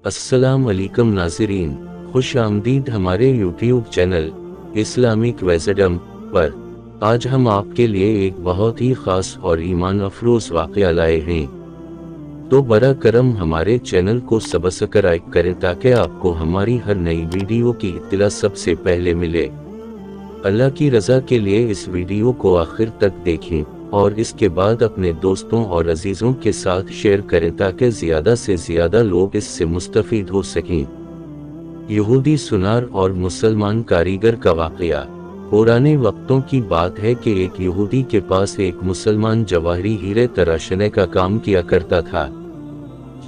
अस्सलाम वालेकुम नाज़रीन, खुश आमदीद हमारे यूट्यूब चैनल इस्लामिक विज़डम पर। आज हम आपके लिए एक बहुत ही ख़ास और ईमान अफरोज़ वाक़या लाए हैं। तो बरा करम हमारे चैनल को सब्सक्राइब करें ताकि आपको हमारी हर नई वीडियो की इत्तला सबसे पहले मिले। अल्लाह की रज़ा के लिए इस वीडियो को आखिर तक देखें और इसके बाद अपने दोस्तों और अजीज़ों के साथ शेयर करें ताकि ज़्यादा से ज़्यादा लोग इससे मुस्तफ़ीद हो सकें। यहूदी सुनार और मुसलमान कारीगर का वाक़या। पुराने वक्तों की बात है कि एक यहूदी के पास एक मुसलमान जवाहरी हीरे तराशने का काम किया करता था,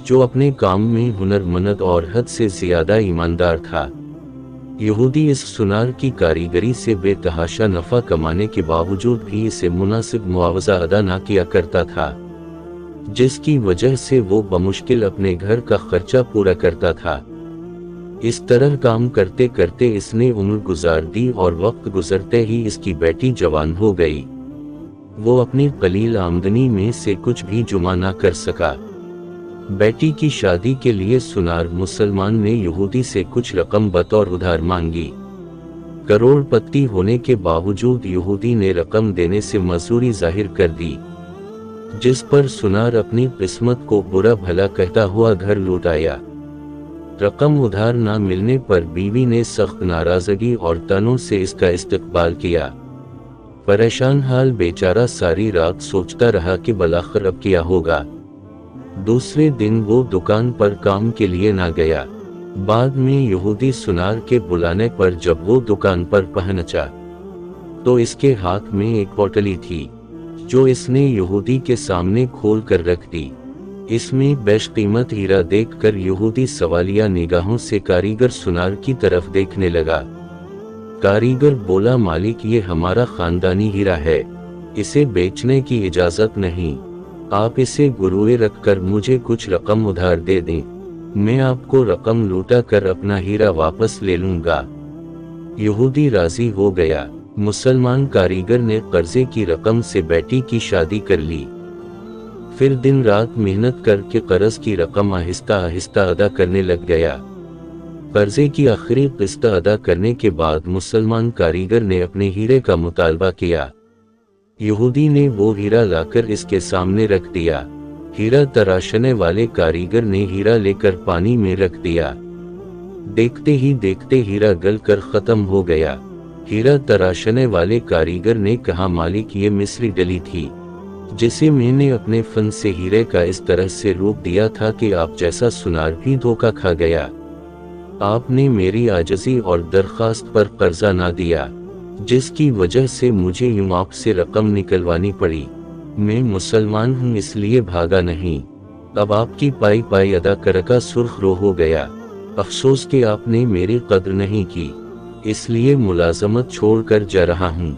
जो अपने काम में हुनरमंद और हद से ज़्यादा ईमानदार था। यहूदी इस सुनार की कारीगरी से बेतहाशा नफ़ा कमाने के बावजूद भी इसे मुनासिब मुआवजा अदा न किया करता था, जिसकी वजह से वो बमुश्किल अपने घर का खर्चा पूरा करता था। इस तरह काम करते करते इसने उम्र गुजार दी और वक्त गुजरते ही इसकी बेटी जवान हो गई। वो अपनी कलील आमदनी में से कुछ भी जमा न कर सका। बेटी की शादी के लिए सुनार मुसलमान ने यहूदी से कुछ रकम बतौर उधार मांगी। करोड़पति होने के बावजूद यहूदी ने रकम देने से मजबूरी जाहिर कर दी, जिस पर सुनार अपनी किस्मत को बुरा भला कहता हुआ घर लौट आया। रकम उधार न मिलने पर बीवी ने सख्त नाराजगी और तनों से इसका इस्तकबाल किया। परेशान हाल बेचारा सारी रात सोचता रहा कि बलाखिर अब क्या होगा। दूसरे दिन वो दुकान पर काम के लिए ना गया। बाद में यहूदी सुनार के बुलाने पर जब वो दुकान पर पहुंचा तो इसके हाथ में एक पोटली थी, जो इसने यहूदी के सामने खोल कर रख दी। इसमें बेशकीमत हीरा देखकर यहूदी सवालिया निगाहों से कारीगर सुनार की तरफ देखने लगा। कारीगर बोला, मालिक, ये हमारा खानदानी हीरा है, इसे बेचने की इजाजत नहीं। आप इसे गिरवी रखकर मुझे कुछ रकम उधार दे दें, मैं आपको रकम लौटा कर अपना हीरा वापस ले लूंगा। यहूदी राजी हो गया। मुसलमान कारीगर ने कर्जे की रकम से बेटी की शादी कर ली। फिर दिन रात मेहनत करके कर्ज की रकम आहिस्ता आहिस्ता अदा करने लग गया। कर्जे की आखिरी किस्त अदा करने के बाद मुसलमान कारीगर ने अपने हीरे का मुतालबा किया। यहूदी ने वो हीरा लाकर इसके सामने रख दिया। हीरा तराशने वाले कारीगर ने हीरा लेकर पानी में रख दिया। देखते ही देखते हीरा गल कर खत्म हो गया। हीरा तराशने वाले कारीगर ने कहा, मालिक, ये मिस्री डली थी, जिसे मैंने अपने फन से हीरे का इस तरह से रूप दिया था कि आप जैसा सुनार भी धोखा खा गया। आपने मेरी आजिज़ी और दरख्वास्त पर कर्जा ना दिया, जिसकी वजह से मुझे यूं आपसे रकम निकलवानी पड़ी। मैं मुसलमान हूं, इसलिए भागा नहीं। अब आपकी पाई पाई अदा करका सुर्ख रो हो गया। अफसोस कि आपने मेरी कद्र नहीं की, इसलिए मुलाजमत छोड़कर जा रहा हूं।